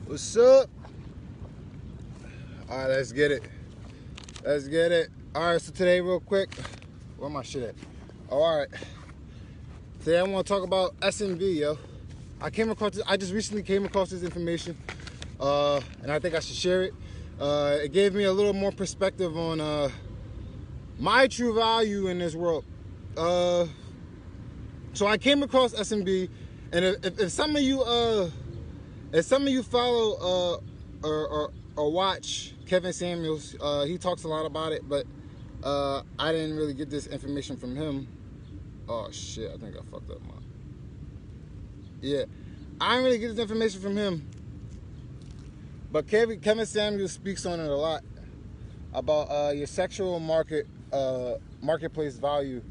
What's up? All right, let's get it. Let's get it. All right, so today, real quick, where my shit at? All right. Today I want to talk about SMV, yo. I just recently came across this information, and I think I should share it. It gave me a little more perspective on my true value in this world. So I came across SMV, and if some of you follow or watch Kevin Samuels, he talks a lot about it, but I didn't really get this information from him. Oh shit, I think I fucked up, man. Yeah, I didn't really get this information from him, but Kevin Samuels speaks on it a lot about your sexual marketplace value.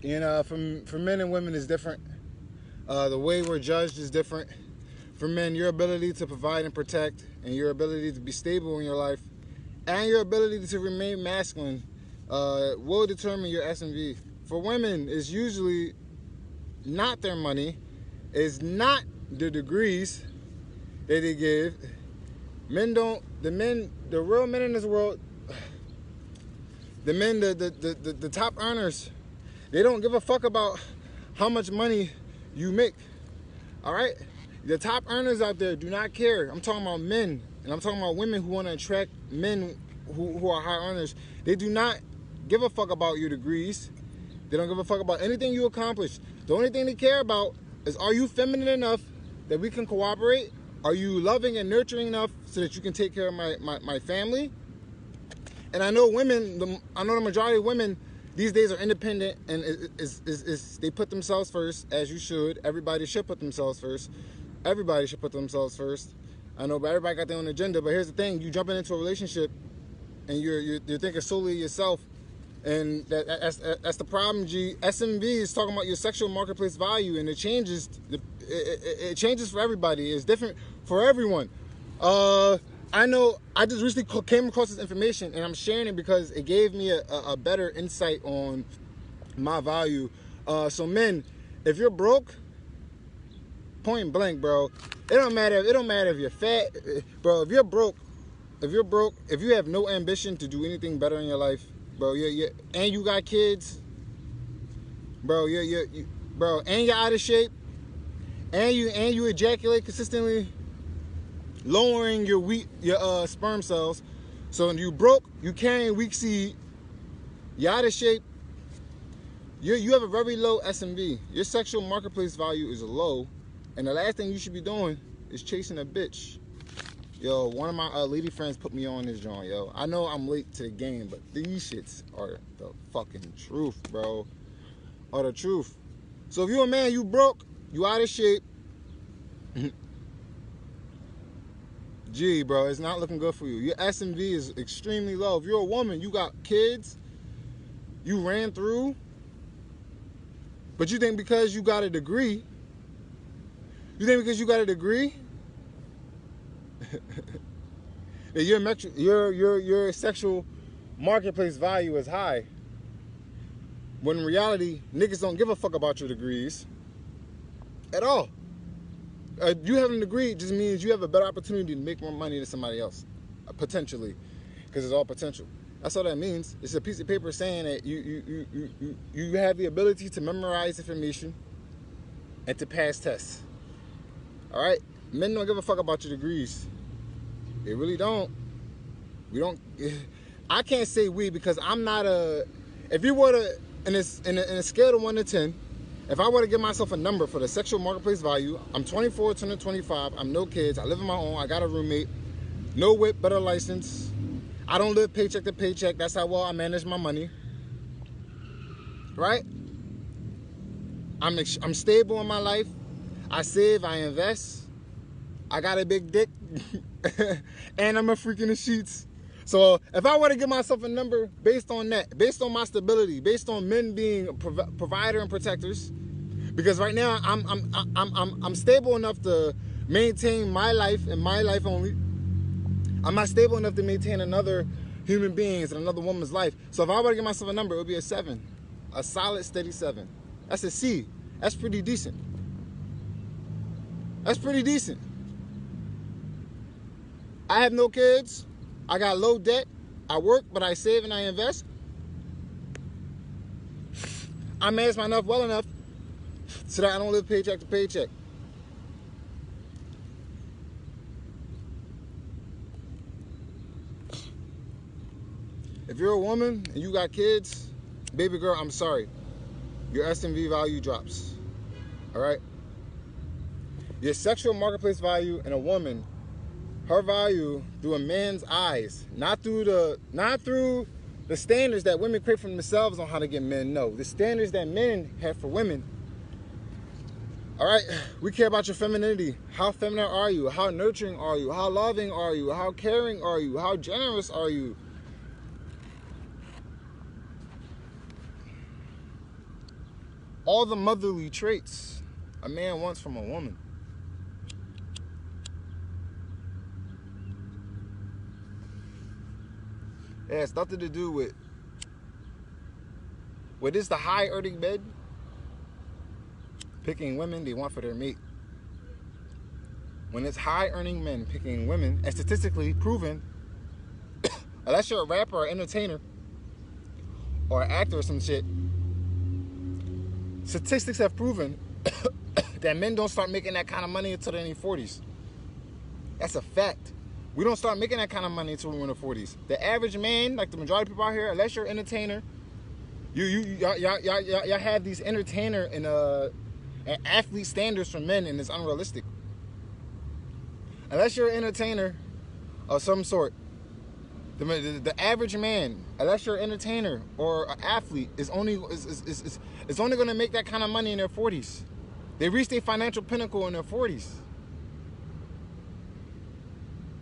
For men and women is different. The way we're judged is different. For men, your ability to provide and protect, and your ability to be stable in your life, and your ability to remain masculine will determine your SMV. For women, it's usually not their money, it's not the degrees that they give. The real men in this world, the top earners, they don't give a fuck about how much money you make. All right? The top earners out there do not care. I'm talking about men, and I'm talking about women who want to attract men who are high earners. They do not give a fuck about your degrees. They don't give a fuck about anything you accomplish. The only thing they care about is, are you feminine enough that we can cooperate? Are you loving and nurturing enough so that you can take care of my family? And I know the majority of women these days are independent, and they put themselves first, as you should. Everybody should put themselves first. Everybody should put themselves first. I know, but everybody got their own agenda. But here's the thing: you jumping into a relationship, and you're thinking solely of yourself, and that's the problem. SMV is talking about your sexual marketplace value, and it changes. It changes for everybody. It's different for everyone. I know I just recently came across this information, and I'm sharing it because it gave me a better insight on my value. So men, if you're broke, point blank, bro, it don't matter if you're fat, bro. If you're broke, if you have no ambition to do anything better in your life, bro, and you got kids, bro, bro, and you're out of shape, and you ejaculate consistently, lowering your sperm cells. So when you broke, you carrying weak seed, you're out of shape, you have a very low SMV. Your sexual marketplace value is low, and the last thing you should be doing is chasing a bitch. Yo, one of my lady friends put me on this joint, yo. I know I'm late to the game, but these shits are the fucking truth, bro. Are the truth. So if you're a man, you broke, you out of shape, gee, bro, it's not looking good for you. Your SMV is extremely low. If you're a woman, you got kids, you ran through, but you think because you got a degree, that your sexual marketplace value is high. When in reality, niggas don't give a fuck about your degrees at all. You having a degree just means you have a better opportunity to make more money than somebody else, potentially, because it's all potential. That's all that means. It's a piece of paper saying that you have the ability to memorize information and to pass tests. All right, men don't give a fuck about your degrees. They really don't. We don't. I can't say we because I'm not a. If you were to in a scale of 1 to 10. If I were to give myself a number for the sexual marketplace value, I'm 24, turning 25, I'm no kids, I live on my own, I got a roommate, no whip, but a license. I don't live paycheck to paycheck, that's how well I manage my money. Right? I'm stable in my life, I save, I invest, I got a big dick, and I'm a freak in the sheets. So if I were to give myself a number based on that, based on my stability, based on men being a provider and protectors, because right now I'm stable enough to maintain my life and my life only. I'm not stable enough to maintain another human being's and another woman's life. So if I were to give myself a number, it would be a 7, a solid steady 7. That's a C. That's pretty decent. That's pretty decent. I have no kids. I got low debt. I work, but I save and I invest. I manage my enough well enough so that I don't live paycheck to paycheck. If you're a woman and you got kids, baby girl, I'm sorry. Your SMV value drops. All right? Your sexual marketplace value in a woman, her value through a man's eyes, not through the standards that women create for themselves on how to get men. No, the standards that men have for women. All right? We care about your femininity. How feminine are you? How nurturing are you? How loving are you? How caring are you? How generous are you? All the motherly traits a man wants from a woman. It has nothing to do with what is the high earning men picking women they want for their mate. When it's high earning men picking women, and statistically proven, unless you're a rapper or entertainer or an actor or some shit, statistics have proven that men don't start making that kind of money until they're in their 40s. That's a fact. We don't start making that kind of money until we're in the 40s. The average man, like the majority of people out here, unless you're an entertainer, y'all have these entertainer and athlete standards for men, and it's unrealistic. Unless you're an entertainer of some sort, the average man, unless you're an entertainer or an athlete, is only going to make that kind of money in their 40s. They reach their financial pinnacle in their 40s.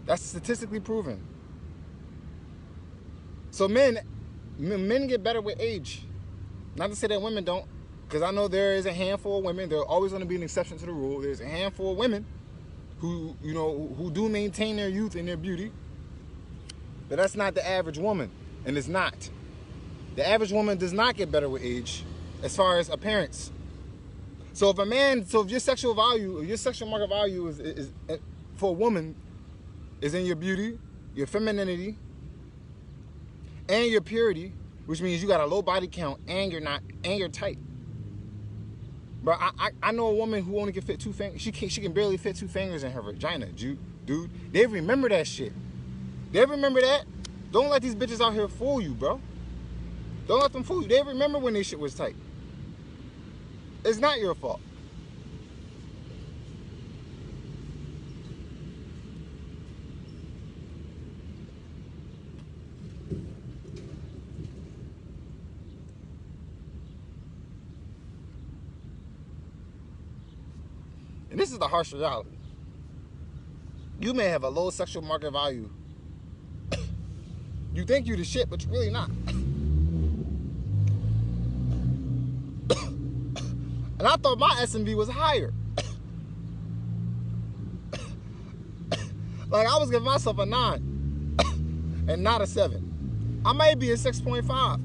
That's statistically proven. So men get better with age. Not to say that women don't, because I know there is a handful of women. There's always going to be an exception to the rule. There's a handful of women who do maintain their youth and their beauty. But that's not the average woman, and it's not. The average woman does not get better with age as far as appearance. So if your sexual value, your sexual market value is for a woman is in your beauty, your femininity, and your purity, which means you got a low body count and you're tight. But I know a woman who only can fit 2 fingers. She can barely fit 2 fingers in her vagina, dude. They remember that shit. They remember that. Don't let these bitches out here fool you, bro. Don't let them fool you. They remember when this shit was tight. It's not your fault. And this is the harsh reality. You may have a low sexual market value. You think you the shit, but you're really not. And I thought my SMV was higher. Like I was giving myself a 9 and not a 7. I might be a 6.5.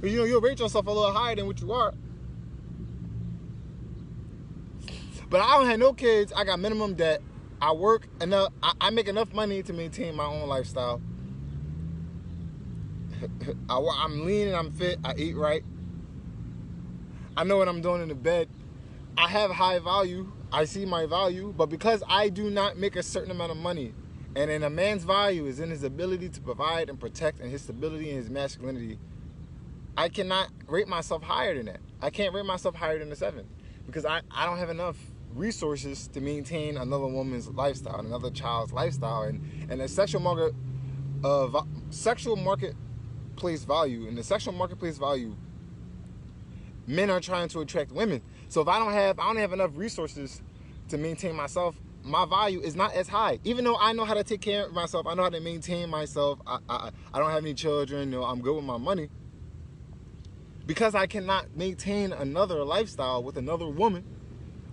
But you'll rate yourself a little higher than what you are. But I don't have no kids. I got minimum debt. I work enough. I make enough money to maintain my own lifestyle. I'm lean and I'm fit. I eat right. I know what I'm doing in the bed. I have high value. I see my value. But because I do not make a certain amount of money, and then a man's value is in his ability to provide and protect and his stability and his masculinity, I cannot rate myself higher than that. I can't rate myself higher than a 7 because I don't have enough resources to maintain another woman's lifestyle, another child's lifestyle, and the sexual marketplace value. And the sexual marketplace value, men are trying to attract women. So if I don't have enough resources to maintain myself, my value is not as high. Even though I know how to take care of myself, I know how to maintain myself. I don't have any children. I'm good with my money. Because I cannot maintain another lifestyle with another woman,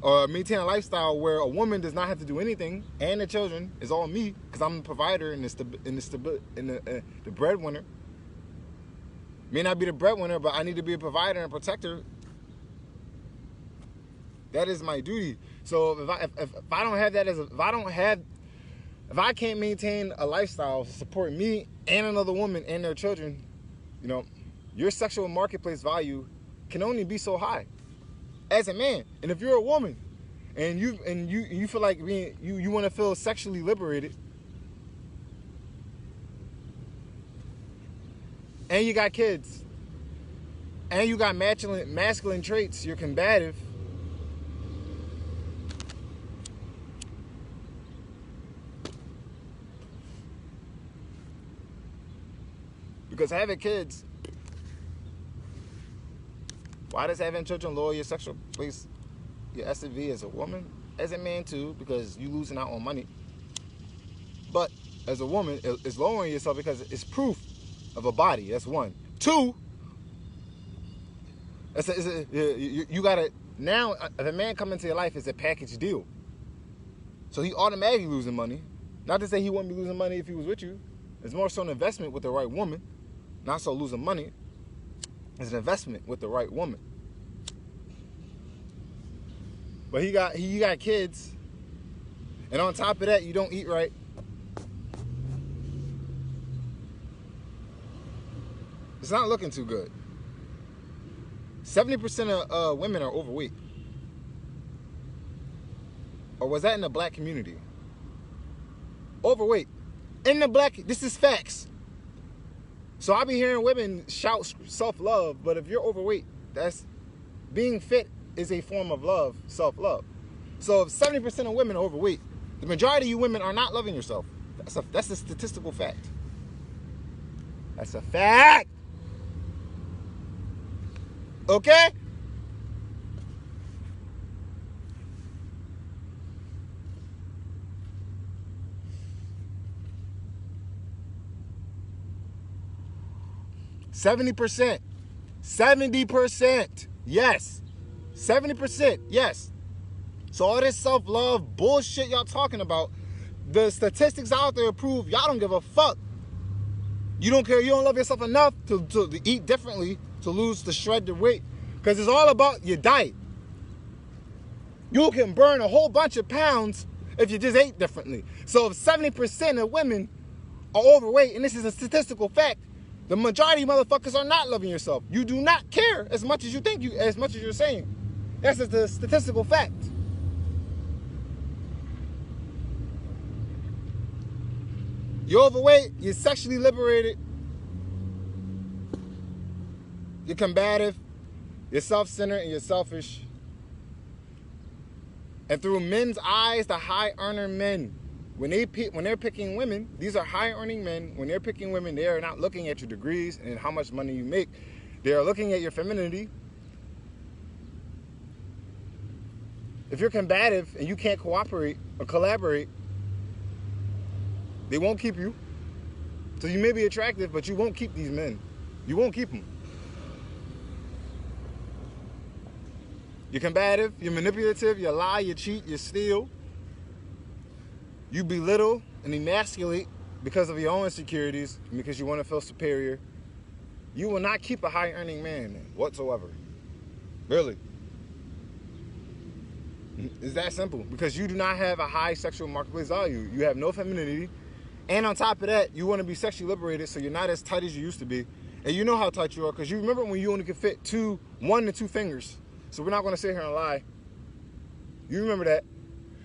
or maintain a lifestyle where a woman does not have to do anything, and the children is all me, because I'm the provider and the breadwinner. May not be the breadwinner, but I need to be a provider and protector. That is my duty. So if I don't have that if I don't have If I can't maintain a lifestyle to support me and another woman and their children, you know, your sexual marketplace value can only be so high as a man. And if you're a woman and you feel like you want to feel sexually liberated, and you got kids, and you got masculine traits, you're combative, because having kids, why does having children lower your sexual place, your SMV as a woman? As a man too, because you losing out on money. But as a woman, it's lowering yourself because it's proof of a body. That's one. Two, you gotta, now if a man come into your life, it's a package deal. So he automatically losing money. Not to say he wouldn't be losing money if he was with you. It's more so an investment with the right woman. Not so losing money. It's an investment with the right woman. But you got kids, and on top of that, you don't eat right. It's not looking too good. 70% of women are overweight. Or was that in the black community? Overweight. In the black, this is facts. So I be hearing women shout self-love, but if you're overweight, that's being fit is a form of love, self-love. So if 70% of women are overweight, the majority of you women are not loving yourself. That's a statistical fact. That's a fact. Okay? %70%. 70%. Yes. 70%. Yes. So all this self-love bullshit y'all talking about, the statistics out there prove y'all don't give a fuck. You don't care. You don't love yourself enough to eat differently, to shred the weight. Because it's all about your diet. You can burn a whole bunch of pounds if you just ate differently. So if 70% of women are overweight, and this is a statistical fact, the majority of motherfuckers are not loving yourself. You do not care as much as you think as much as you're saying. That's just a statistical fact. You're overweight, you're sexually liberated, you're combative, you're self-centered, and you're selfish. And through men's eyes, the high-earner men, when they're picking women, these are high-earning men. When they're picking women, they are not looking at your degrees and how much money you make. They are looking at your femininity. If you're combative and you can't cooperate or collaborate, they won't keep you. So you may be attractive, but you won't keep these men. You won't keep them. You're combative, you're manipulative, you lie, you cheat, you steal. You belittle and emasculate because of your own insecurities, because you want to feel superior. You will not keep a high-earning man whatsoever. Really. It's that simple. Because you do not have a high sexual marketplace value. You have no femininity. And on top of that, you want to be sexually liberated, so you're not as tight as you used to be. And you know how tight you are, because you remember when you only could fit 1 to 2 fingers. So we're not going to sit here and lie. You remember that.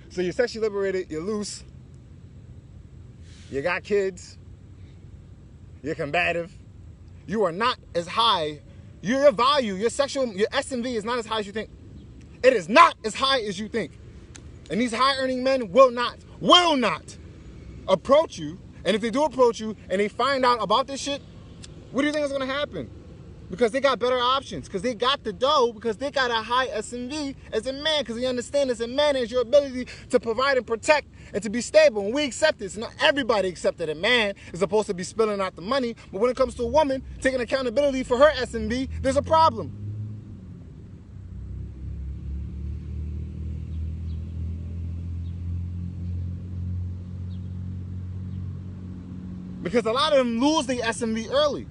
So you're sexually liberated, you're loose. You got kids. You're combative. You are not as high. Your value, your SMV is not as high as you think. It is not as high as you think. And these high-earning men will not approach you. And if they do approach you and they find out about this shit, what do you think is going to happen? Because they got better options. Because they got the dough. Because they got a high SMV as a man. Because they understand as a man is your ability to provide and protect and to be stable. And we accept this. Not everybody accepts that a man is supposed to be spilling out the money. But when it comes to a woman taking accountability for her SMV, there's a problem. Because a lot of them lose their SMV early.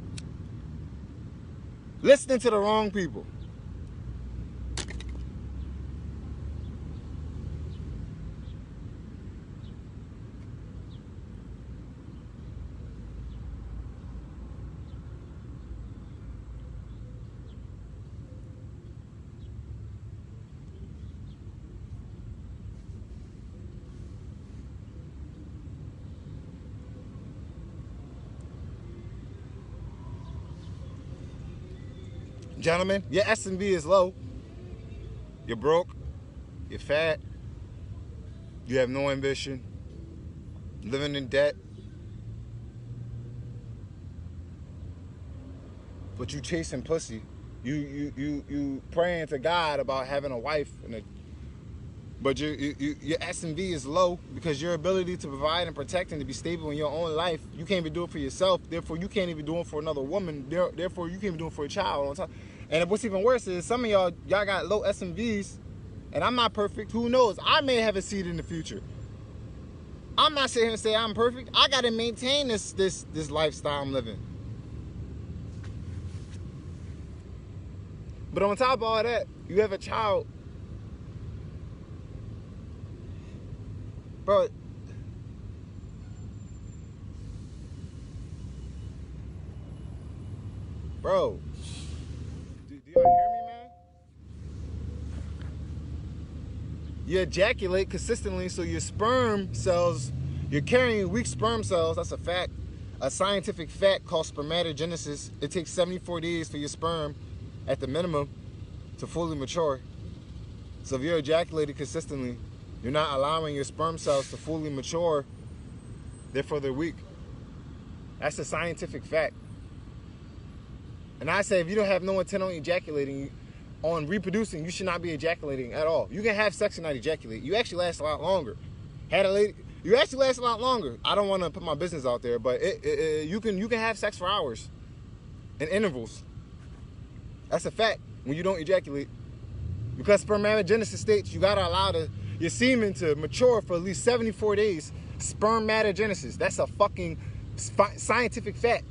Listening to the wrong people. Gentlemen, your SMV is low. You're broke. You're fat. You have no ambition. Living in debt. But you chasing pussy. You praying to God about having a wife, but your SMV is low because your ability to provide and protect and to be stable in your own life, you can't even do it for yourself. Therefore, you can't even do it for another woman. Therefore, you can't even do it for a child on top. And what's even worse is some of y'all got low SMVs, and I'm not perfect. Who knows? I may have a seed in the future. I'm not sitting here and say I'm perfect. I got to maintain this lifestyle I'm living. But on top of all that, you have a child. Bro, do y'all hear me, man? You ejaculate consistently, so your sperm cells, you're carrying weak sperm cells. That's a fact. A scientific fact called spermatogenesis. It takes 74 days for your sperm, at the minimum, to fully mature. So if you're ejaculating consistently, you're not allowing your sperm cells to fully mature. Therefore, they're weak. That's a scientific fact. And I say if you don't have no intent on ejaculating, on reproducing, you should not be ejaculating at all. You can have sex and not ejaculate. You actually last a lot longer. You actually last a lot longer. I don't want to put my business out there, but you can have sex for hours in intervals. That's a fact when you don't ejaculate. Because spermatogenesis states you gotta allow your semen to mature for at least 74 days. Spermatogenesis. That's a fucking scientific fact.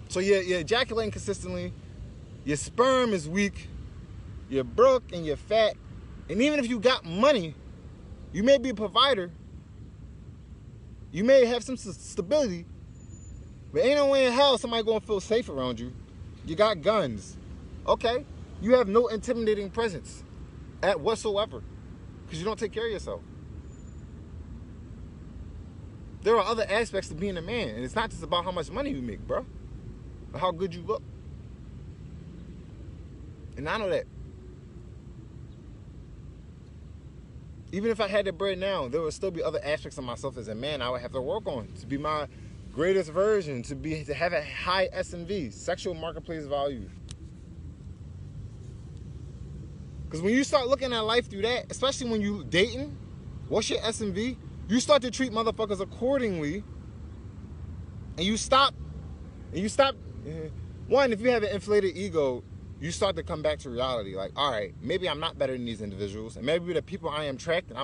So you're ejaculating consistently. Your sperm is weak. You're broke and you're fat. And even if you got money, you may be a provider. You may have some stability. But ain't no way in hell somebody gonna feel safe around you. You got guns. Okay? You have no intimidating presence at whatsoever. Because you don't take care of yourself. There are other aspects to being a man. And it's not just about how much money you make, bro. Or how good you look. And I know that. Even if I had the bread now, there would still be other aspects of myself as a man I would have to work on to be my greatest version, to have a high SMV, sexual marketplace value. Because when you start looking at life through that, especially when you dating, what's your SMV? You start to treat motherfuckers accordingly, and you stop. One, if you have an inflated ego, you start to come back to reality. Like, all right, maybe I'm not better than these individuals, and maybe the people I'm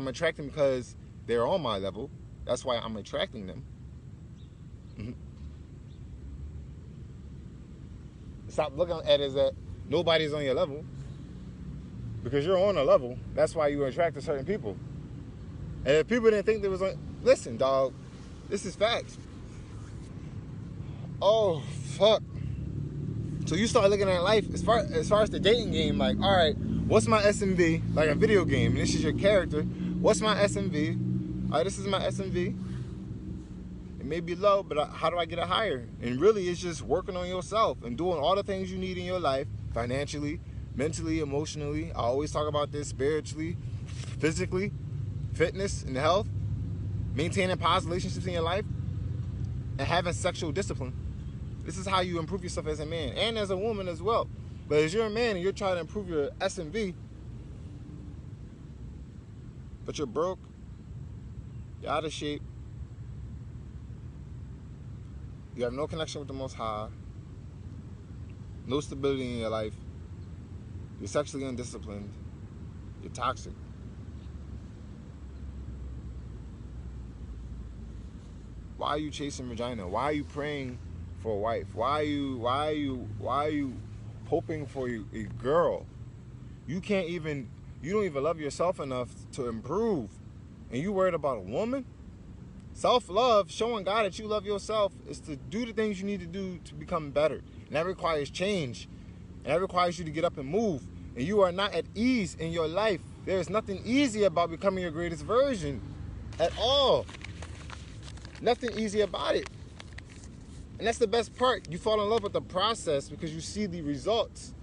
attracting because they're on my level. That's why I'm attracting them. Stop looking at it as that nobody's on your level, because you're on a level. That's why you attract to certain people. And if people didn't think there was listen, dog, this is facts. Oh, fuck. So you start looking at life as far as the dating game, like, all right, what's my SMV? Like a video game, and this is your character. What's my SMV? All right, this is my SMV. It may be low, but how do I get it higher? And really, it's just working on yourself and doing all the things you need in your life, financially, mentally, emotionally. I always talk about this, spiritually, physically, fitness and health, maintaining positive relationships in your life, and having sexual discipline. This is how you improve yourself as a man and as a woman as well. But as you're a man and you're trying to improve your SMV, but you're broke, you're out of shape, you have no connection with the Most High, no stability in your life, you're sexually undisciplined, you're toxic. Why are you chasing vagina? Why are you praying for a wife? Why are you hoping for a girl? You don't even love yourself enough to improve, and you worried about a woman? Self-love, showing God that you love yourself, is to do the things you need to do to become better. And that requires change. And that requires you to get up and move. And you are not at ease in your life. There is nothing easy about becoming your greatest version at all. Nothing easy about it. And that's the best part. You fall in love with the process because you see the results.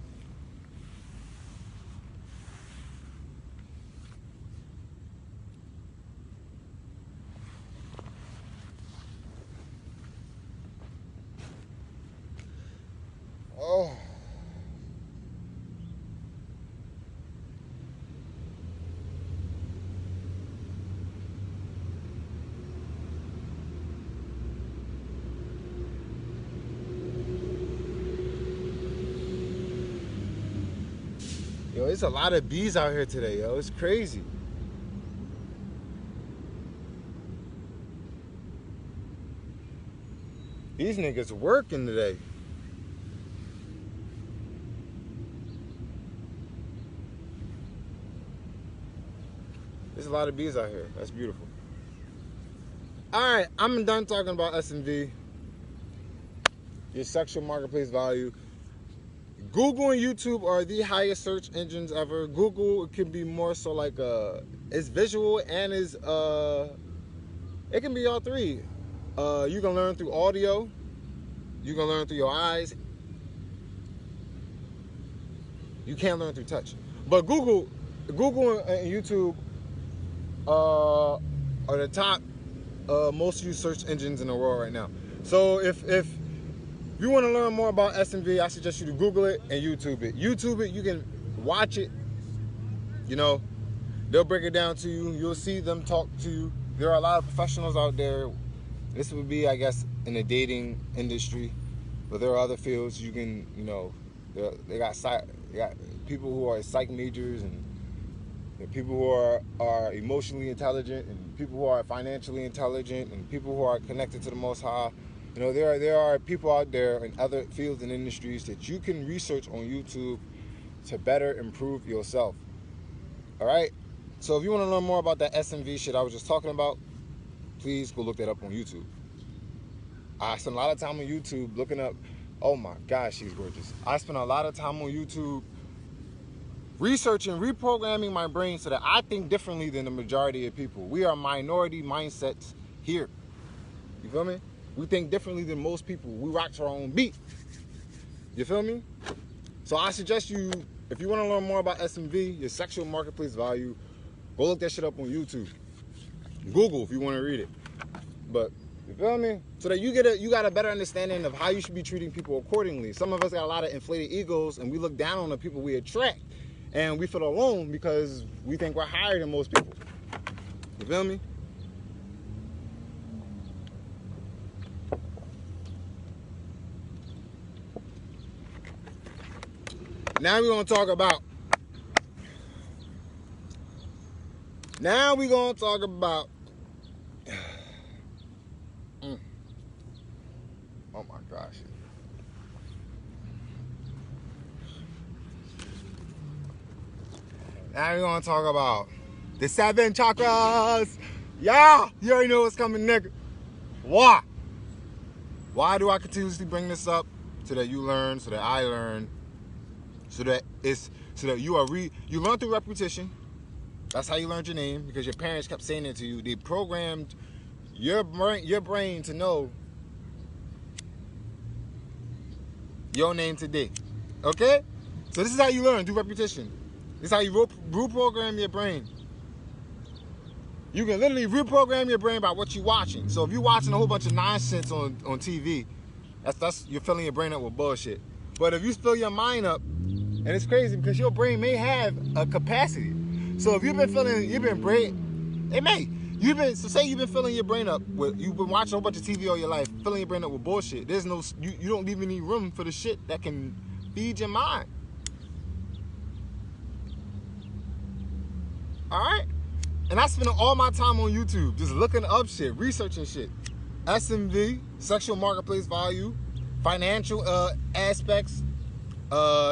Oh. Yo, there's a lot of bees out here today, yo. It's crazy. These niggas working today. There's a lot of bees out here. That's beautiful. All right, I'm done talking about SMV. Your sexual marketplace value. Google and YouTube are the highest search engines ever. Google, it can be more so like it's visual and is it can be all three. You can learn through audio, you can learn through your eyes. You can't learn through touch. But Google and YouTube are the top most used search engines in the world right now. So if you want to learn more about SMV, I suggest you to Google it and YouTube it. YouTube it, you can watch it. You know, they'll break it down to you. You'll see them talk to you. There are a lot of professionals out there. This would be, I guess, in the dating industry, but there are other fields you can, you know, they got people who are psych majors and people who are emotionally intelligent and people who are financially intelligent and people who are connected to the Most High. You know, there are people out there in other fields and industries that you can research on YouTube to better improve yourself. All right? So if you want to learn more about that SMV shit I was just talking about, please go look that up on YouTube. I spend a lot of time on YouTube looking up, oh my gosh, she's gorgeous. I spend a lot of time on YouTube researching, reprogramming my brain so that I think differently than the majority of people. We are minority mindsets here. You feel me? We think differently than most people. We rock to our own beat. You feel me? So I suggest you, if you want to learn more about SMV, your sexual marketplace value, go look that shit up on YouTube. Google if you want to read it. But you feel me? So that you got a better understanding of how you should be treating people accordingly. Some of us got a lot of inflated egos and we look down on the people we attract and we feel alone because we think we're higher than most people. You feel me? Now we're gonna talk about. Oh my gosh. Now we're gonna talk about the 7 chakras. Yeah, you already know what's coming, nigga. Why? Why do I continuously bring this up? So that you learn, so that I learn. So that you learn through repetition. That's how you learned your name, because your parents kept saying it to you. They programmed your brain to know your name today. Okay? So this is how you learn, through repetition. This is how you reprogram your brain. You can literally reprogram your brain by what you're watching. So if you're watching a whole bunch of nonsense on TV, that's you're filling your brain up with bullshit. But if you fill your mind up, and it's crazy because your brain may have a capacity. So if you've been filling your brain up with, you've been watching a whole bunch of TV all your life, filling your brain up with bullshit. There's no, you don't leave any room for the shit that can feed your mind. All right? And I spend all my time on YouTube just looking up shit, researching shit. SMV, sexual marketplace value, financial aspects,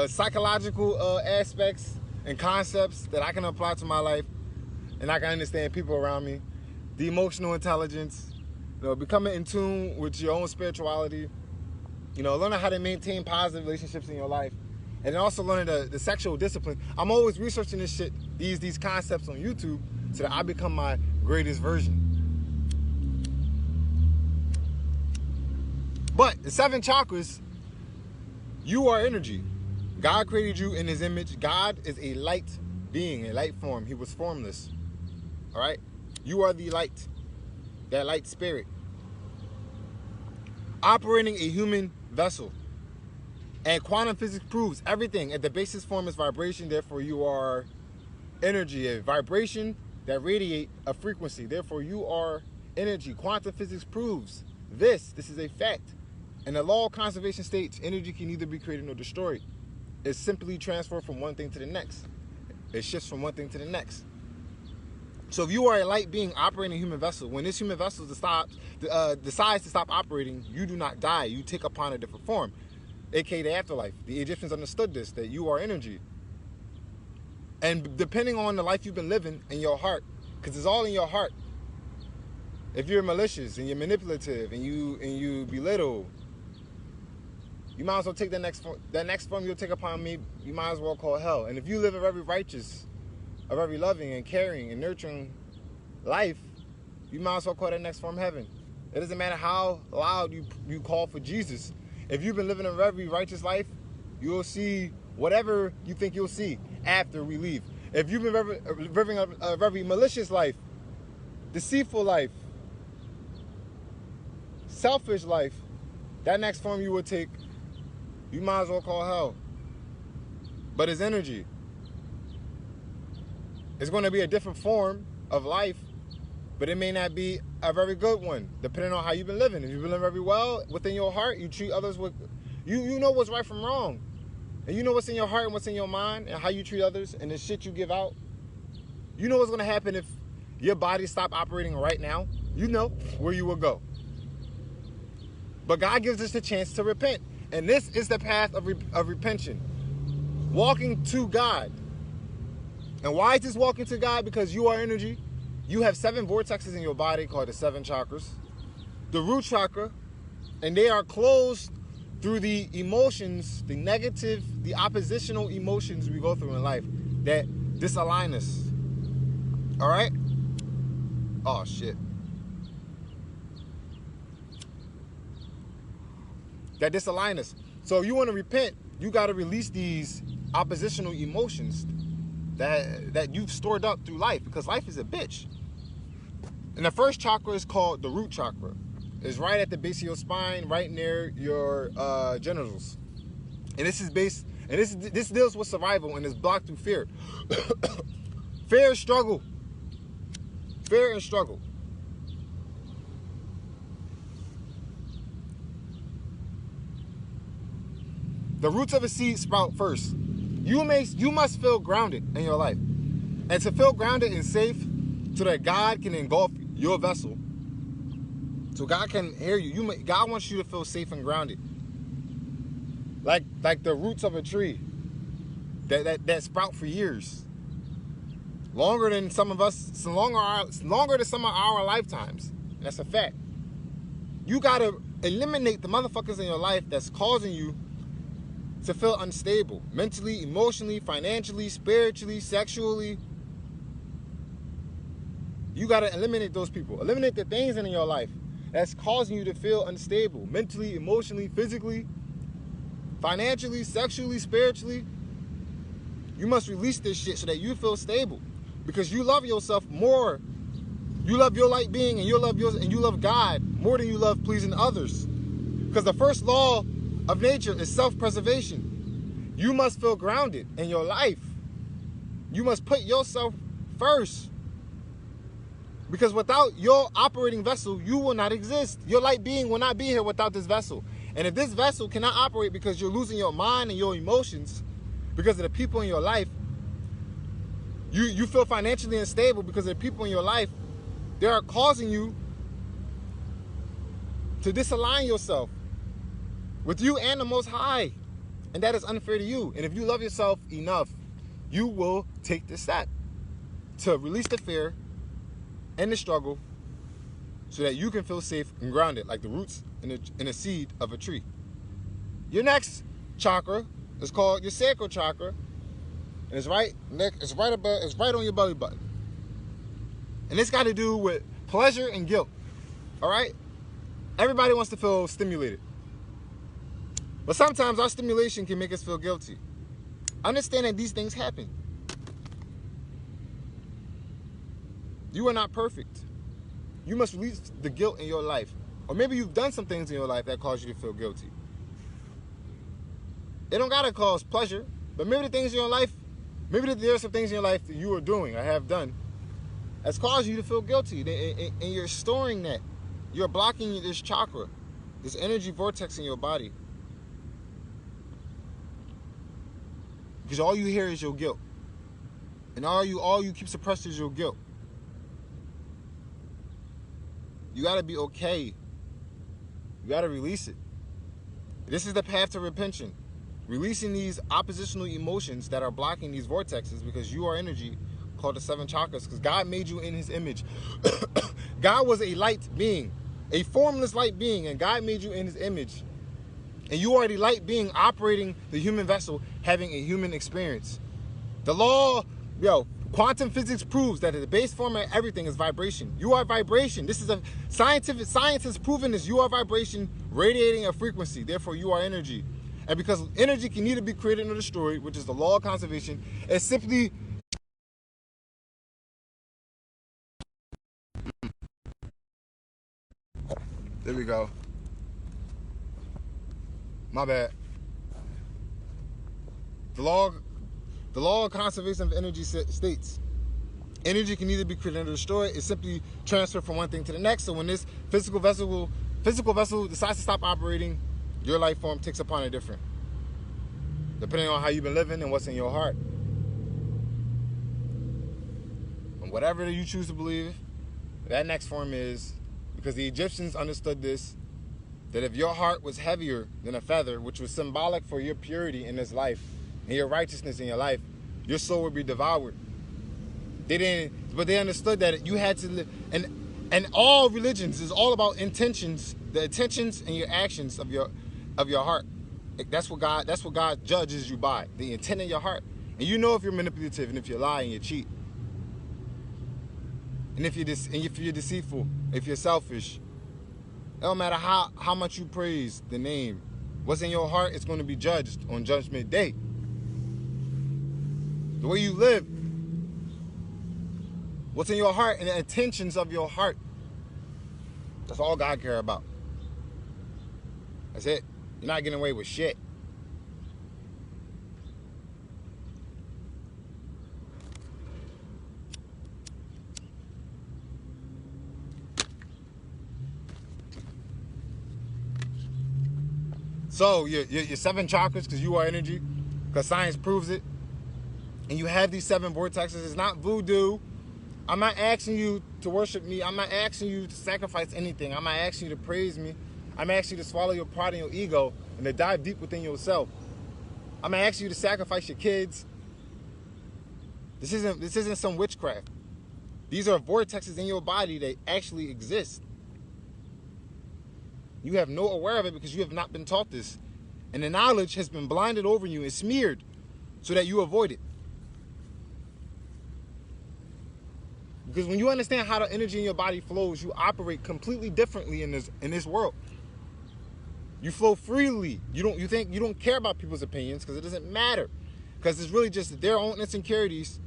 psychological aspects and concepts that I can apply to my life and I can understand people around me. The emotional intelligence, you know, becoming in tune with your own spirituality, you know, learning how to maintain positive relationships in your life, and then also learning the sexual discipline. I'm always researching this shit, these concepts on YouTube so that I become my greatest version. But the 7 chakras, you are energy. God created you in his image. God is a light being, a light form. He was formless. All right? You are the light, that light spirit. Operating a human vessel. And quantum physics proves everything. At the basis form is vibration, therefore you are energy. A vibration that radiate a frequency, therefore you are energy. Quantum physics proves this. This is a fact. And the law of conservation states energy can neither be created nor destroyed. It's simply transferred from one thing to the next. It shifts from one thing to the next. So if you are a light being operating a human vessel, when this human vessel decides to stop operating, you do not die. You take upon a different form, aka the afterlife. The Egyptians understood this, that you are energy. And depending on the life you've been living in your heart, because it's all in your heart. If you're malicious and you're manipulative and you belittle, you might as well take that next form you'll take upon me, you might as well call hell. And if you live a very righteous, a very loving and caring and nurturing life, you might as well call that next form heaven. It doesn't matter how loud you call for Jesus. If you've been living a very righteous life, you'll see whatever you think you'll see after we leave. If you've been living a very malicious life, deceitful life, selfish life, that next form you will take, you might as well call hell. But it's energy. It's going to be a different form of life, but it may not be a very good one, depending on how you've been living. If you've been living very well within your heart, you treat others with, you know what's right from wrong. And you know what's in your heart and what's in your mind and how you treat others and the shit you give out. You know what's going to happen if your body stopped operating right now. You know where you will go. But God gives us the chance to repent. And this is the path of repentance. Walking to God. And why is this walking to God? Because you are energy. You have 7 vortexes in your body called the 7 chakras. The root chakra. And they are closed through the emotions, the negative, the oppositional emotions we go through in life that disalign us. All right? Oh, shit. That disalign us. So if you want to repent, you got to release these oppositional emotions that you've stored up through life, because life is a bitch. And the first chakra is called the root chakra. It's right at the base of your spine, right near your genitals. And this is this deals with survival and is blocked through fear. Fear and struggle. Fear and struggle. The roots of a seed sprout first. You must feel grounded in your life. And to feel grounded and safe so that God can engulf your vessel. So God can hear you. God wants you to feel safe and grounded. Like the roots of a tree that sprout for years. Longer than some of us, longer than some of our lifetimes. That's a fact. You gotta eliminate the motherfuckers in your life that's causing you to feel unstable. Mentally, emotionally, financially, spiritually, sexually. You gotta eliminate those people. Eliminate the things in your life that's causing you to feel unstable. Mentally, emotionally, physically, financially, sexually, spiritually. You must release this shit so that you feel stable. Because you love yourself more. You love your light being and you love God more than you love pleasing others. Because the first law of nature is self-preservation. You must feel grounded in your life. You must put yourself first. Because without your operating vessel, you will not exist. Your light being will not be here without this vessel. And if this vessel cannot operate because you're losing your mind and your emotions because of the people in your life, you feel financially unstable because of the people in your life, they are causing you to disalign yourself with you and the Most High. And that is unfair to you. And if you love yourself enough, you will take the step to release the fear and the struggle so that you can feel safe and grounded like the roots in a seed of a tree. Your next chakra is called your sacral chakra. And it's right on your belly button. And it's got to do with pleasure and guilt. All right? Everybody wants to feel stimulated. But sometimes our stimulation can make us feel guilty. Understand that these things happen. You are not perfect. You must release the guilt in your life. Or maybe you've done some things in your life that cause you to feel guilty. It don't gotta cause pleasure, but maybe the things in your life, maybe there are some things in your life that you are doing or have done that's caused you to feel guilty. And you're storing that. You're blocking this chakra, this energy vortex in your body. Because all you hear is your guilt. And all you keep suppressed is your guilt. You gotta be okay. You gotta release it. This is the path to repentance. Releasing these oppositional emotions that are blocking these vortexes, because you are energy called the 7 chakras, because God made you in his image. God was a light being, a formless light being, and God made you in his image. And you are the light being operating the human vessel, having a human experience. The law, quantum physics proves that the base form of everything is vibration. You are vibration. This is a science has proven this. You are vibration radiating a frequency. Therefore, you are energy. And because energy can neither be created nor destroyed, which is the law of conservation, it's simply there we go. My bad. The law of conservation of energy states energy can neither be created nor destroyed. It's simply transferred from one thing to the next. So when this physical vessel decides to stop operating, your life form takes upon a different, depending on how you've been living and what's in your heart. And whatever you choose to believe, that next form is, because the Egyptians understood this, that if your heart was heavier than a feather, which was symbolic for your purity in this life and your righteousness in your life, your soul would be devoured. But they understood that you had to live, and all religions is all about intentions, the intentions and your actions of your heart. That's what God judges you by, the intent in your heart. And you know if you're manipulative and if you lie and you cheat, and if you're deceitful, if you're selfish. It don't matter how much you praise the name. What's in your heart is going to be judged on Judgment Day. The way you live, what's in your heart and the intentions of your heart. That's all God cares about. That's it. You're not getting away with shit. So your 7 chakras, because you are energy, because science proves it, and you have these 7 vortexes. It's not voodoo. I'm not asking you to worship me. I'm not asking you to sacrifice anything. I'm not asking you to praise me. I'm asking you to swallow your pride and your ego and to dive deep within yourself. I'm not asking you to sacrifice your kids. This isn't some witchcraft. These are vortexes in your body that actually exist. You have no aware of it because you have not been taught this. And the knowledge has been blinded over you and smeared so that you avoid it. Because when you understand how the energy in your body flows, you operate completely differently in this world. You flow freely. You don't care about people's opinions because it doesn't matter. Because it's really just their own insecurities.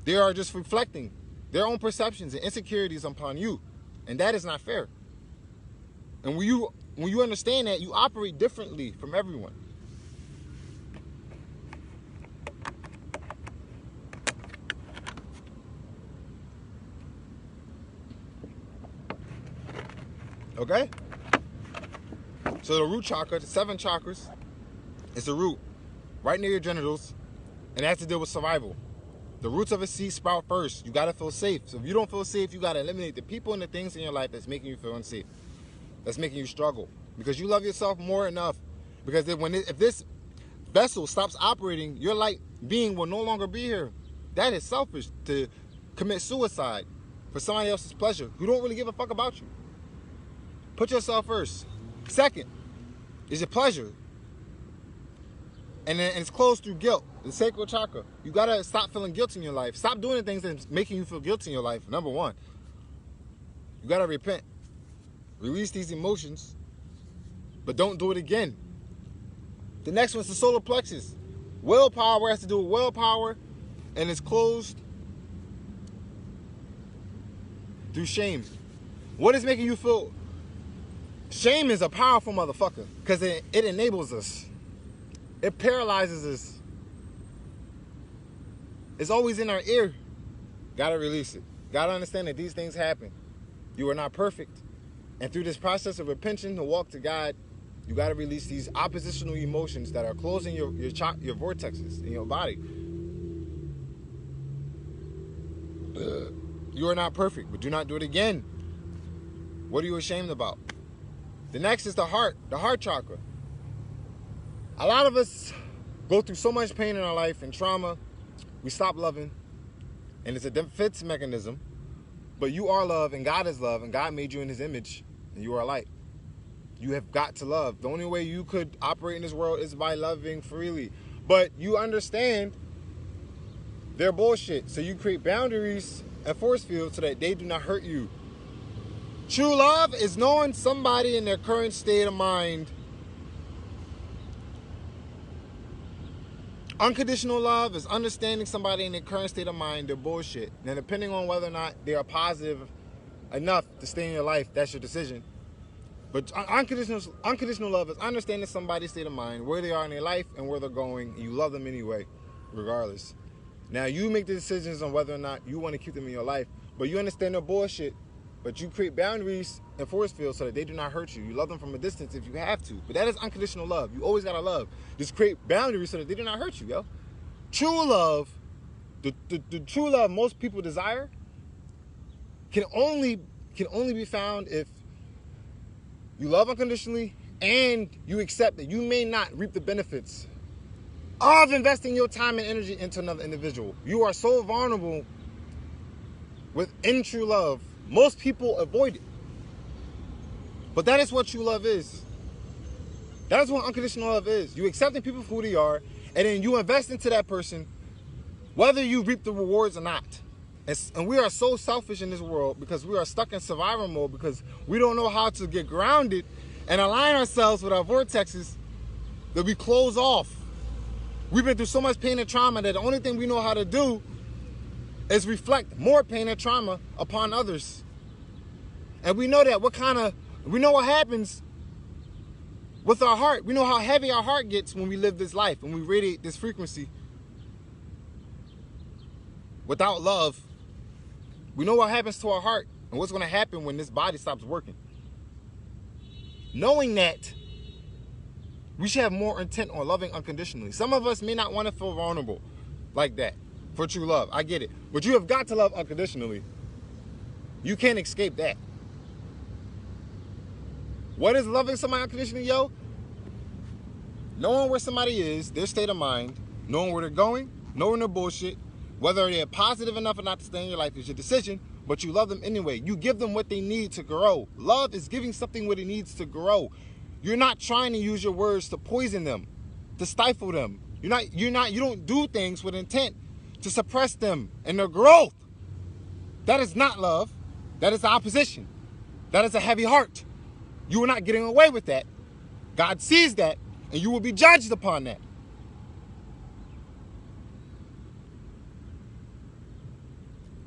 They are just reflecting their own perceptions and insecurities upon you. And that is not fair. And when you understand that, you operate differently from everyone. Okay? So the root chakra, the 7 chakras, is the root right near your genitals, and it has to deal with survival. The roots of a seed sprout first. You gotta feel safe. So if you don't feel safe, you gotta eliminate the people and the things in your life that's making you feel unsafe, that's making you struggle, because you love yourself more enough. Because if this vessel stops operating, your light being will no longer be here. That is selfish, to commit suicide for somebody else's pleasure who don't really give a fuck about you. Put yourself first. Second is your pleasure. And then it's closed through guilt, the sacral chakra. You gotta stop feeling guilty in your life. Stop doing the things that's making you feel guilty in your life. Number one, you gotta repent. Release these emotions, but don't do it again. The next one's the solar plexus. Willpower has to do with willpower, and it's closed through shame. What is making you feel? Shame is a powerful motherfucker because it enables us. It paralyzes us. It's always in our ear. Gotta release it. Gotta understand that these things happen. You are not perfect. And through this process of repentance to walk to God, you gotta release these oppositional emotions that are closing your vortexes in your body. You are not perfect, but do not do it again. What are you ashamed about? The next is the heart chakra. A lot of us go through so much pain in our life and trauma, we stop loving, and it's a defense mechanism. But you are love, and God is love, and God made you in his image, and you are light. You have got to love. The only way you could operate in this world is by loving freely. But you understand their bullshit, so you create boundaries and force fields so that they do not hurt you. True love is knowing somebody in their current state of mind. Unconditional love is understanding somebody in their current state of mind, their bullshit. Now, depending on whether or not they are positive enough to stay in your life, that's your decision. But unconditional love is understanding somebody's state of mind, where they are in their life and where they're going, and you love them anyway, regardless. Now, you make the decisions on whether or not you want to keep them in your life, but you understand their bullshit. But you create boundaries and force fields so that they do not hurt you. You love them from a distance if you have to. But that is unconditional love. You always gotta love. Just create boundaries so that they do not hurt you, yo. True love, the true love most people desire can only be found if you love unconditionally and you accept that you may not reap the benefits of investing your time and energy into another individual. You are so vulnerable within true love. Most people avoid it. But that is what true love is. That is what unconditional love is. You accepting people for who they are, and then you invest into that person, whether you reap the rewards or not. And we are so selfish in this world because we are stuck in survival mode because we don't know how to get grounded and align ourselves with our vortexes that we close off. We've been through so much pain and trauma that the only thing we know how to do is reflect more pain and trauma upon others. And we know that we know what happens with our heart. We know how heavy our heart gets when we live this life, when we radiate this frequency. Without love, we know what happens to our heart and what's going to happen when this body stops working. Knowing that, we should have more intent on loving unconditionally. Some of us may not want to feel vulnerable like that. For true love, I get it. But you have got to love unconditionally. You can't escape that. What is loving somebody unconditionally, yo? Knowing where somebody is, their state of mind, knowing where they're going, knowing their bullshit, whether they're positive enough or not to stay in your life is your decision, but you love them anyway. You give them what they need to grow. Love is giving something what it needs to grow. You're not trying to use your words to poison them, to stifle them. You don't do things with intent to suppress them and their growth. That is not love. That is the opposition. That is a heavy heart. You are not getting away with that. God sees that, and you will be judged upon that.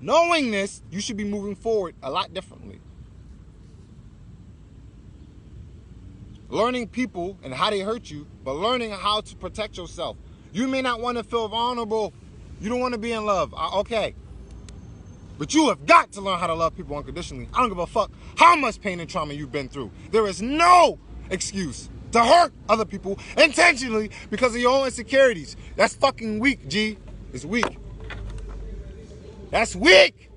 Knowing this, you should be moving forward a lot differently. Learning people and how they hurt you, but learning how to protect yourself. You may not want to feel vulnerable. You don't want to be in love. Okay. But you have got to learn how to love people unconditionally. I don't give a fuck how much pain and trauma you've been through. There is no excuse to hurt other people intentionally because of your own insecurities. That's fucking weak, G. It's weak. That's weak.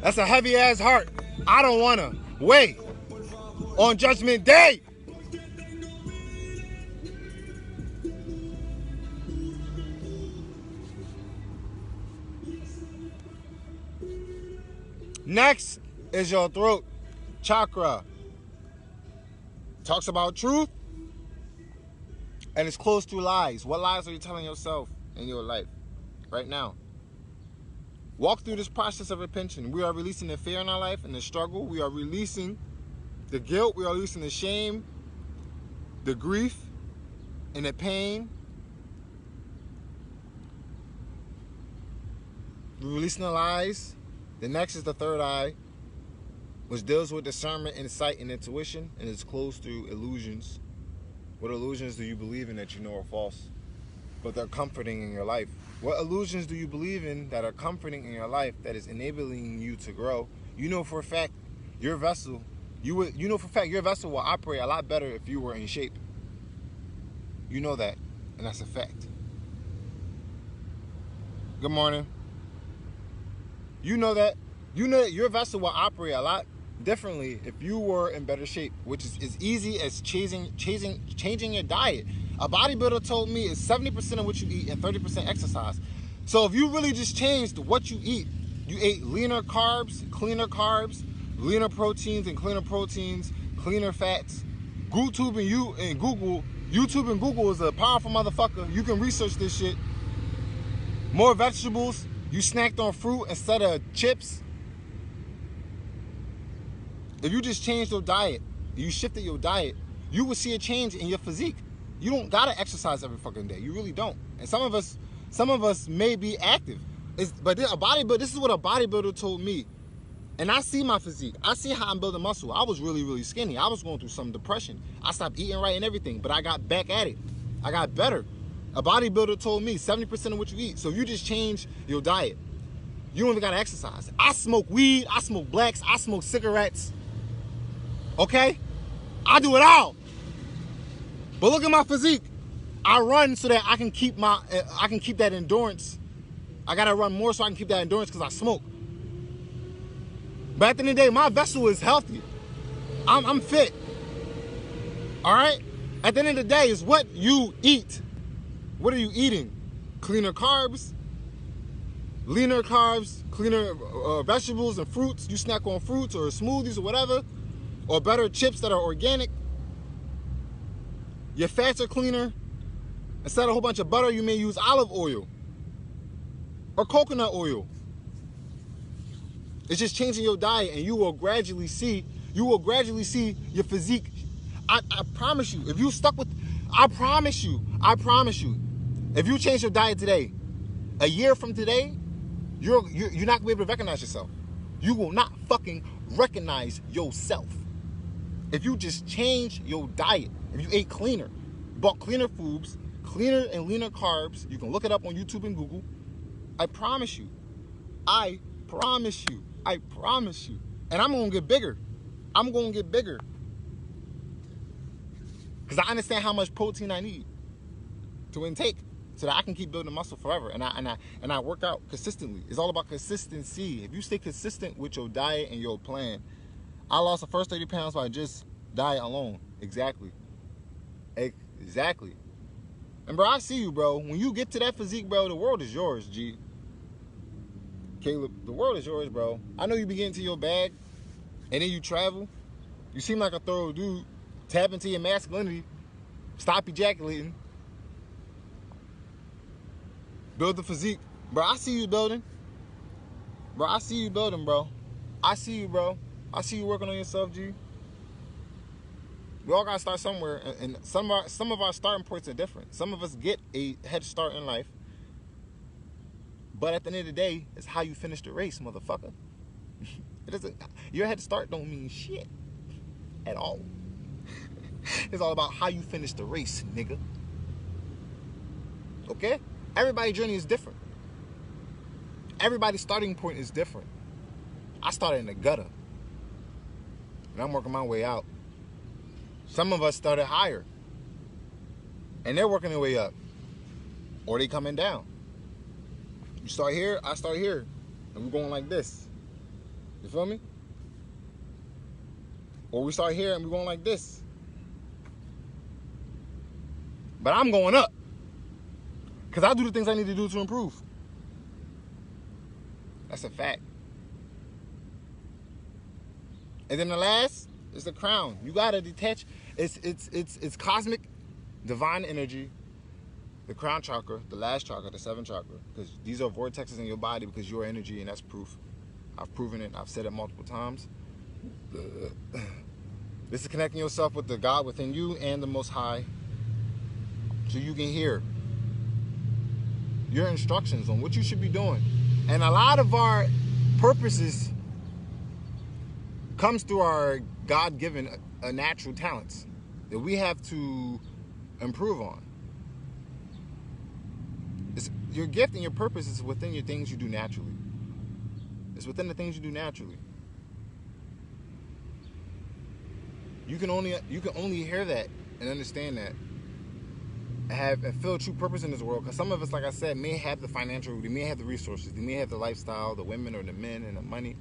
That's a heavy ass heart. I don't want to wait on Judgment Day. Next is your throat chakra. Talks about truth and it's close to lies. What lies are you telling yourself in your life right now? Walk through this process of repentance. We are releasing the fear in our life and the struggle. We are releasing the guilt, we're releasing the shame, the grief, and the pain. We're releasing the lies. The next is the third eye, which deals with discernment, insight, and intuition, and is closed through illusions. What illusions do you believe in that you know are false, but they're comforting in your life? What illusions do you believe in that are comforting in your life, that is enabling you to grow? You know for a fact your vessel, you know for a fact your vessel will operate a lot better if you were in shape. You know that, and that's a fact. Good morning. You know that your vessel will operate a lot differently if you were in better shape, which is as easy as changing your diet. A bodybuilder told me it's 70% of what you eat and 30% exercise. So if you really just changed what you eat, you ate leaner carbs, leaner proteins and cleaner proteins, cleaner fats. YouTube and Google is a powerful motherfucker. You can research this shit. More vegetables. You snacked on fruit instead of chips. If you just changed your diet, you shifted your diet, you will see a change in your physique. You don't gotta exercise every fucking day. You really don't. And some of us may be active. But this is what a bodybuilder told me. And I see my physique. I see how I'm building muscle. I was really, really skinny. I was going through some depression. I stopped eating right and everything, but I got back at it. I got better. A bodybuilder told me 70% of what you eat. So if you just change your diet, you don't even gotta exercise. I smoke weed, I smoke blacks, I smoke cigarettes. Okay? I do it all. But look at my physique. I run so that I can keep that endurance. I gotta run more so I can keep that endurance because I smoke. But at the end of the day, my vessel is healthy. I'm fit. All right? At the end of the day, it's what you eat. What are you eating? Cleaner carbs, leaner vegetables and fruits. You snack on fruits or smoothies or whatever, or better chips that are organic. Your fats are cleaner. Instead of a whole bunch of butter, you may use olive oil or coconut oil. It's just changing your diet, and you will gradually see your physique. I promise you, if you stuck with, I promise you, if you change your diet today, a year from today, you're not gonna be able to recognize yourself. You will not fucking recognize yourself. If you just change your diet, if you ate cleaner, bought cleaner foods, cleaner and leaner carbs, you can look it up on YouTube and Google. I promise you. And I'm gonna get bigger. Because I understand how much protein I need to intake so that I can keep building muscle forever. And I work out consistently. It's all about consistency. If you stay consistent with your diet and your plan. I lost the first 30 pounds by just diet alone. Exactly. And bro, I see you, bro. When you get to that physique, bro, the world is yours, G. Caleb, the world is yours, bro. I know you be getting to your bag, and then you travel. You seem like a thorough dude. Tap into your masculinity. Stop ejaculating. Build the physique. Bro, I see you building. Bro. I see you, bro. I see you working on yourself, G. We all gotta start somewhere, and some of our starting points are different. Some of us get a head start in life. But at the end of the day, it's how you finish the race, motherfucker. Your head start don't mean shit at all. It's all about how you finish the race, nigga. Okay? Everybody's journey is different. Everybody's starting point is different. I started in the gutter, and I'm working my way out. Some of us started higher, and they're working their way up, or they coming down. You start here, I start here, and we're going like this. You feel me? Or we start here and we're going like this. But I'm going up, because I do the things I need to do to improve. That's a fact. And then the last is the crown. You gotta detach. It's cosmic, divine energy. The crown chakra, the last chakra, the seventh chakra, because these are vortexes in your body, because you're energy, and that's proof. I've proven it. I've said it multiple times. The This is connecting yourself with the God within you and the Most High, so you can hear your instructions on what you should be doing. And a lot of our purposes comes through our God-given natural talents that we have to improve on. Your gift and your purpose is within your things you do naturally. It's within the things you do naturally. You can only hear that and understand that and feel true purpose in this world, because some of us, like I said, may have the financial, they may have the resources, they may have the lifestyle, the women or the men and the money,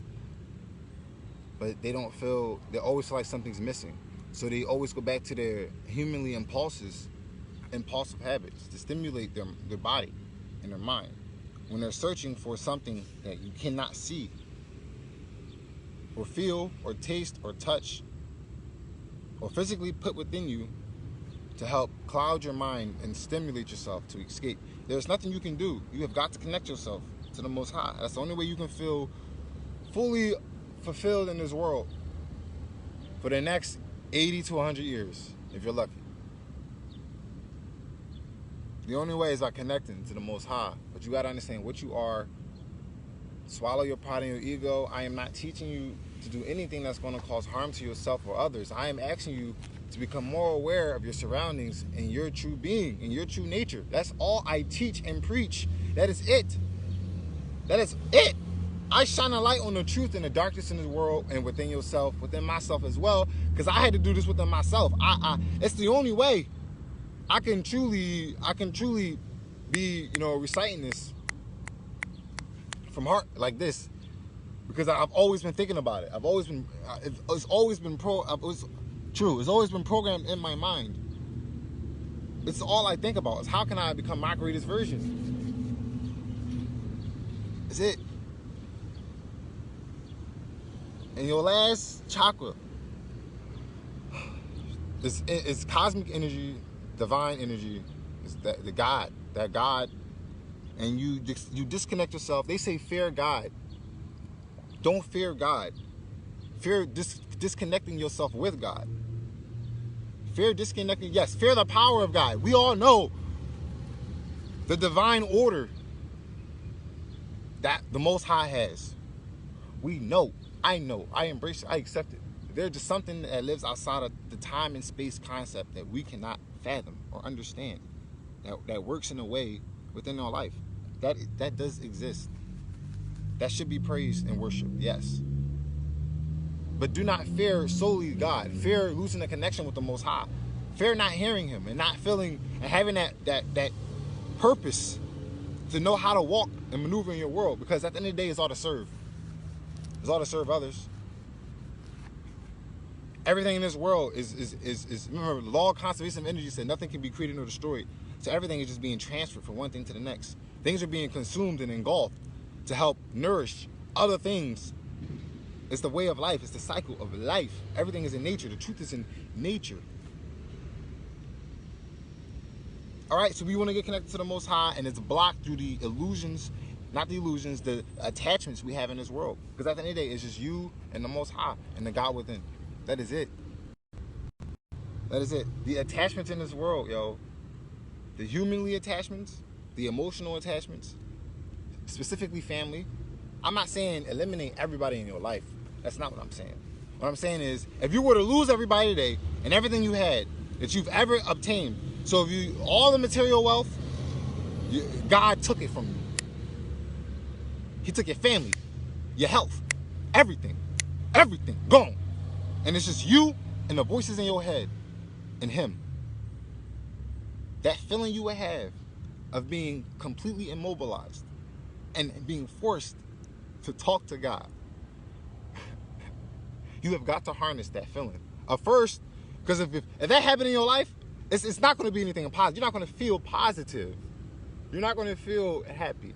but they always feel like something's missing. So they always go back to their humanly impulsive habits to stimulate their body and their mind when they're searching for something that you cannot see or feel or taste or touch or physically put within you to help cloud your mind and stimulate yourself to escape. There's nothing you can do. You have got to connect yourself to the Most High. That's the only way you can feel fully fulfilled in this world for the next 80 to 100 years, if you're lucky. The only way is by connecting to the Most High. But you got to understand what you are. Swallow your pride and your ego. I am not teaching you to do anything that's going to cause harm to yourself or others. I am asking you to become more aware of your surroundings and your true being and your true nature. That's all I teach and preach. That is it. That is it. I shine a light on the truth and the darkness in this world and within yourself, within myself as well, because I had to do this within myself. It's the only way I can truly be, reciting this from heart like this, because I've always been thinking about it. It's always been programmed in my mind. It's all I think about is how can I become my greatest version. That's it. And your last chakra is cosmic energy, divine energy. Is that God, and you disconnect yourself. They say fear God. Don't fear God. Fear disconnecting yourself with God. Fear disconnecting. Yes, fear the power of God. We all know the divine order that the Most High has. We know. I know. I embrace it. I accept it. There's just something that lives outside of the time and space concept that we cannot fathom or understand. That works in a way within our life. That does exist. That should be praised and worshiped. Yes. But do not fear solely God. Fear losing the connection with the Most High. Fear not hearing Him and not feeling and having that purpose to know how to walk and maneuver in your world. Because at the end of the day, it's all to serve. It's all to serve others. Everything in this world is remember, the law of conservation of energy said nothing can be created nor destroyed. So everything is just being transferred from one thing to the next. Things are being consumed and engulfed to help nourish other things. It's the way of life. It's the cycle of life. Everything is in nature. The truth is in nature. All right, so we want to get connected to the Most High, and it's blocked through the illusions, not the illusions, the attachments we have in this world. Because at the end of the day, it's just you and the Most High and the God within. That is it. That is it. The attachments in this world, yo. The humanly attachments, the emotional attachments, specifically family. I'm not saying eliminate everybody in your life. That's not what I'm saying. What I'm saying is, if you were to lose everybody today and everything you had that you've ever obtained, so if all the material wealth, God took it from you. He took your family, your health, everything, gone. And it's just you and the voices in your head and Him. That feeling you would have of being completely immobilized and being forced to talk to God. You have got to harness that feeling. First, because if that happened in your life, it's not going to be anything positive. You're not going to feel positive. You're not going to feel happy.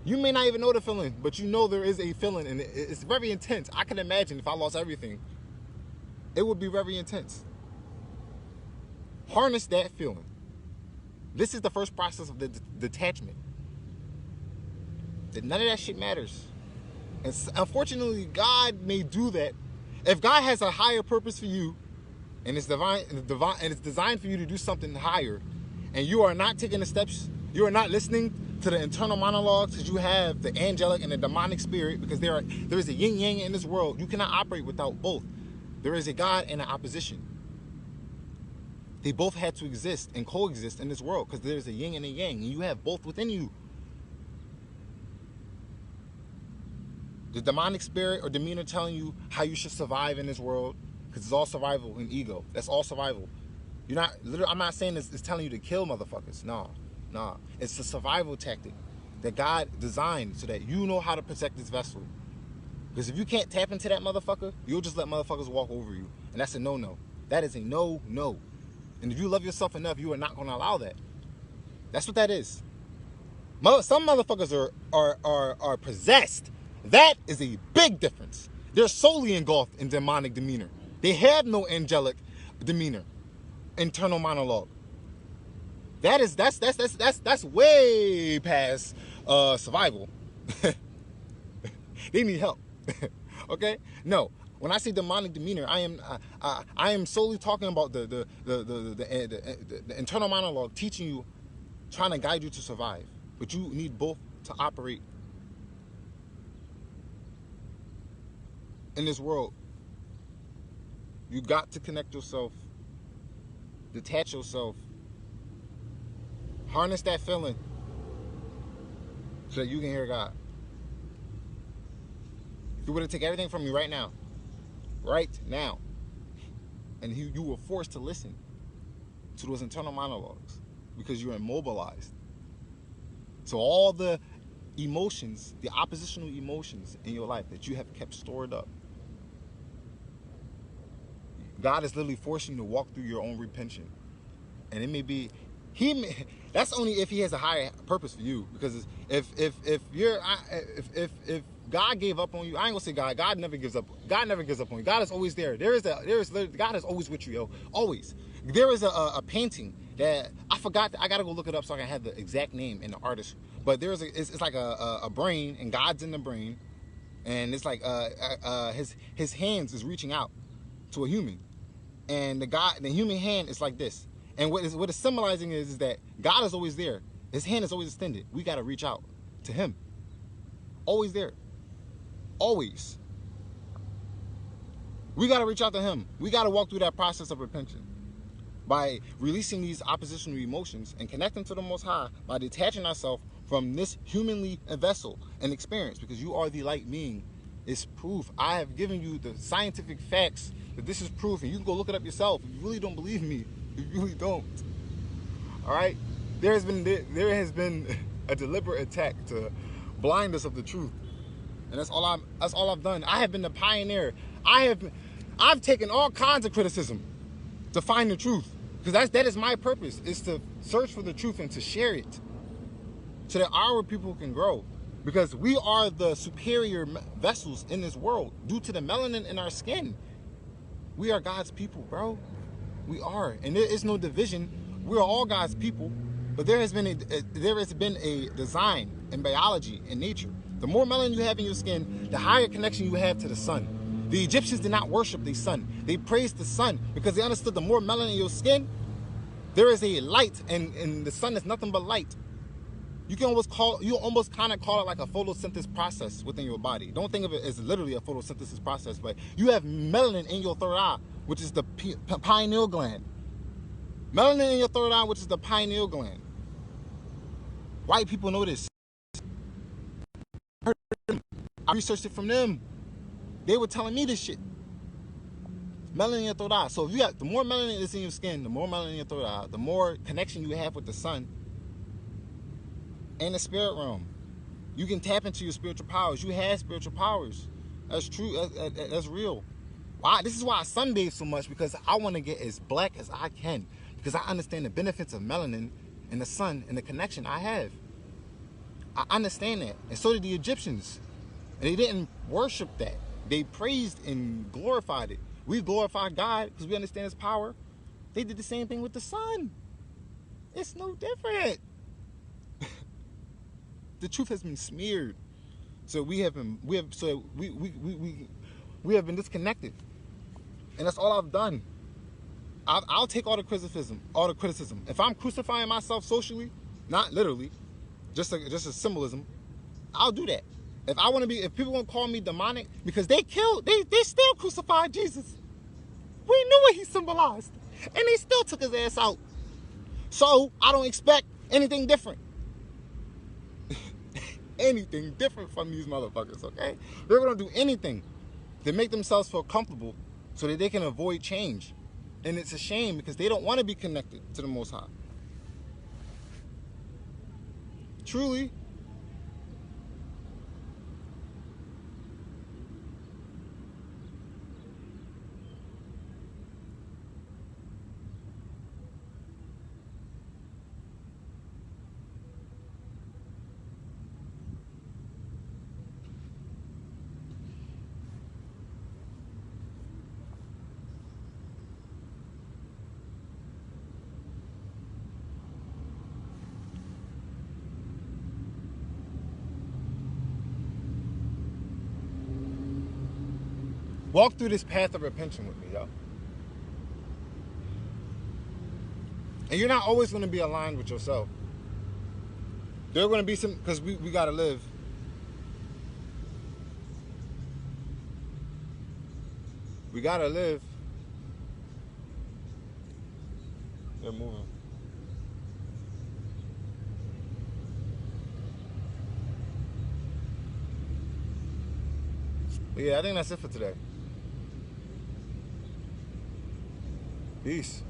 You may not even know the feeling, but you know there is a feeling, and it's very intense. I can imagine if I lost everything, it would be very intense. Harness that feeling. This is the first process of the detachment. That none of that shit matters. And unfortunately, God may do that If God has a higher purpose for you, and it's divine, and it's designed for you to do something higher, and you are not taking the steps, you are not listening to the internal monologues, because you have the angelic and the demonic spirit, because there is a yin yang in this world. You cannot operate without both. There is a God and an opposition. They both had to exist and coexist in this world, because there's a yin and a yang, and you have both within you. The demonic spirit or demeanor telling you how you should survive in this world, because it's all survival and ego. That's all survival. You're not, literally, I'm not saying it's telling you to kill motherfuckers. No. It's a survival tactic that God designed so that you know how to protect this vessel. Because if you can't tap into that motherfucker, you'll just let motherfuckers walk over you. And that's a no-no. That is a no-no. And if you love yourself enough, you are not going to allow that. That's what that is. Some motherfuckers are possessed. That is a big difference. They're solely engulfed in demonic demeanor. They have no angelic demeanor, internal monologue. That's way past survival. They need help. Okay? No. When I say demonic demeanor, I am solely talking about the internal monologue teaching you, trying to guide you to survive. But you need both to operate in this world. You got to connect yourself, detach yourself, harness that feeling so that you can hear God. If you were to take everything from you right now, and you were forced to listen to those internal monologues because you're immobilized. So all the emotions, the oppositional emotions in your life that you have kept stored up, God is literally forcing you to walk through your own repentance. And it may be, that's only if he has a higher purpose for you. Because if God gave up on you, I ain't gonna say God never gives up. God never gives up on you. God is always there. God is always with you, yo. Always. There is a painting that I forgot. I gotta go look it up so I can have the exact name and the artist. But it's like a brain, and God's in the brain, and it's like his hands is reaching out to a human, and the human hand is like this. And what it's symbolizing is that God is always there. His hand is always extended. We got to reach out to him. Always there. Always. We got to reach out to him. We got to walk through that process of repentance by releasing these oppositional emotions and connecting to the Most High, by detaching ourselves from this humanly vessel and experience, because you are the light being. It's proof. I have given you the scientific facts that this is proof, and you can go look it up yourself if you really don't believe me. You really don't. All right? There has been a deliberate attack to blind us of the truth, and that's all I've done. I have been the pioneer. I've taken all kinds of criticism to find the truth, because that is my purpose, is to search for the truth and to share it so that our people can grow, because we are the superior vessels in this world due to the melanin in our skin. We are God's people, bro. We are, and there is no division. We are all God's people, but there has been a design in biology and nature. The more melanin you have in your skin, the higher connection you have to the sun. The Egyptians did not worship the sun; they praised the sun because they understood the more melanin in your skin, there is a light, and the sun is nothing but light. You almost kind of call it like a photosynthesis process within your body. Don't think of it as literally a photosynthesis process, but you have melanin in your third eye, which is the pineal gland. Melanin in your third eye, which is the pineal gland. White people know this. I researched it from them. They were telling me this shit. Melanin in your third eye. So if you got, the more melanin is in your skin, the more melanin in your third eye, the more connection you have with the sun and the spirit realm. You can tap into your spiritual powers. You have spiritual powers. That's true. That's real. Why? This is why I sunbathe so much, because I want to get as black as I can, because I understand the benefits of melanin and the sun and the connection I have. I understand that. And so did the Egyptians. And they didn't worship that. They praised and glorified it. We glorify God because we understand his power. They did the same thing with the sun. It's no different. The truth has been smeared. So we have been disconnected And that's all I've done. I'll take all the criticism, If I'm crucifying myself socially, not literally, just a symbolism, I'll do that. If people want to call me demonic, because they still crucified Jesus. We knew what he symbolized, and they still took his ass out. So I don't expect anything different. Anything different from these motherfuckers, okay? They're gonna do anything to make themselves feel comfortable so that they can avoid change. And it's a shame because they don't want to be connected to the Most High. Truly. Walk through this path of repentance with me, yo. And you're not always going to be aligned with yourself. There are going to be some, because we got to live. We got to live. They're moving. But yeah, I think that's it for today. Peace.